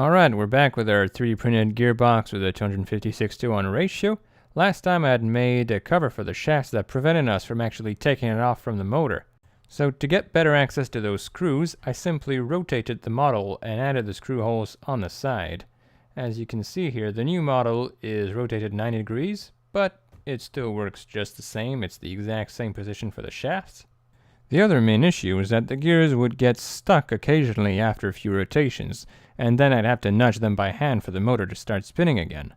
Alright, we're back with our 3D printed gearbox with a 256:1 ratio. Last time I had made a cover for the shafts that prevented us from actually taking it off from the motor. So to get better access to those screws, I simply rotated the model and added the screw holes on the side. As you can see here, the new model is rotated 90 degrees, but it still works just the same. It's the exact same position for the shafts. The other main issue is that the gears would get stuck occasionally after a few rotations, and then I'd have to nudge them by hand for the motor to start spinning again.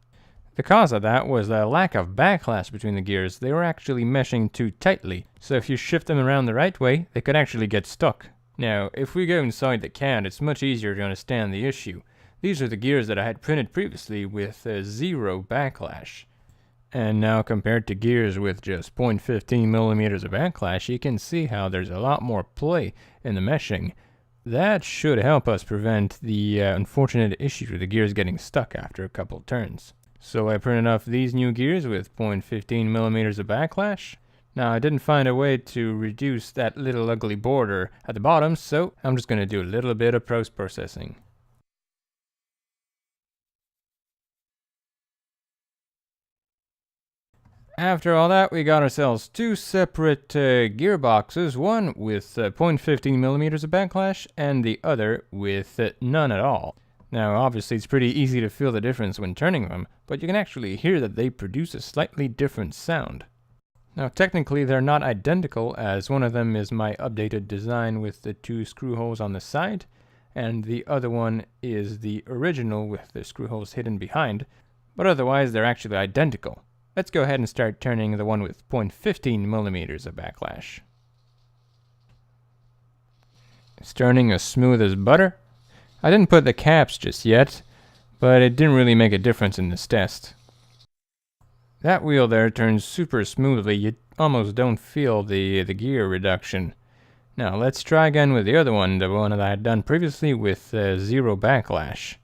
The cause of that was a lack of backlash between the gears. They were actually meshing too tightly, so if you shift them around the right way, they could actually get stuck. Now, if we go inside the can, it's much easier to understand the issue. These are the gears that I had printed previously with zero backlash. And now compared to gears with just 0.15 millimeters of backlash, you can see how there's a lot more play in the meshing. That should help us prevent the unfortunate issue with the gears getting stuck after a couple turns. So I printed off these new gears with 0.15 millimeters of backlash. Now I didn't find a way to reduce that little ugly border at the bottom, so I'm just going to do a little bit of post-processing. After all that, we got ourselves two separate gearboxes, one with 0.15 millimeters of backlash and the other with none at all. Now obviously it's pretty easy to feel the difference when turning them, but you can actually hear that they produce a slightly different sound. Now technically they're not identical, as one of them is my updated design with the two screw holes on the side, and the other one is the original with the screw holes hidden behind, but otherwise they're actually identical. Let's go ahead and start turning the one with 0.15 millimeters of backlash. It's turning as smooth as butter. I didn't put the caps just yet, but it didn't really make a difference in this test. That wheel there turns super smoothly. You almost don't feel the gear reduction. Now let's try again with the other one, the one that I had done previously with zero backlash.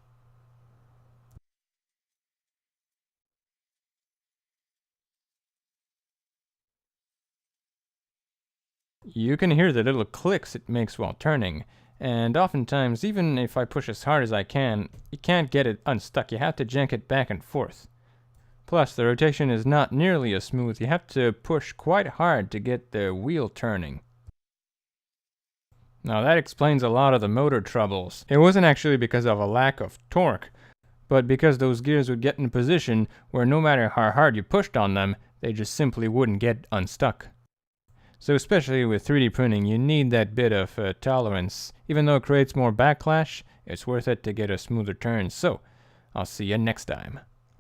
You can hear the little clicks it makes while turning, and oftentimes, even if I push as hard as I can, you can't get it unstuck. You have to jank it back and forth. Plus, the rotation is not nearly as smooth. You have to push quite hard to get the wheel turning. Now that explains a lot of the motor troubles. It wasn't actually because of a lack of torque, but because those gears would get in a position where no matter how hard you pushed on them, they just simply wouldn't get unstuck. So especially with 3D printing, you need that bit of tolerance. Even though it creates more backlash, it's worth it to get a smoother turn. So, I'll see you next time.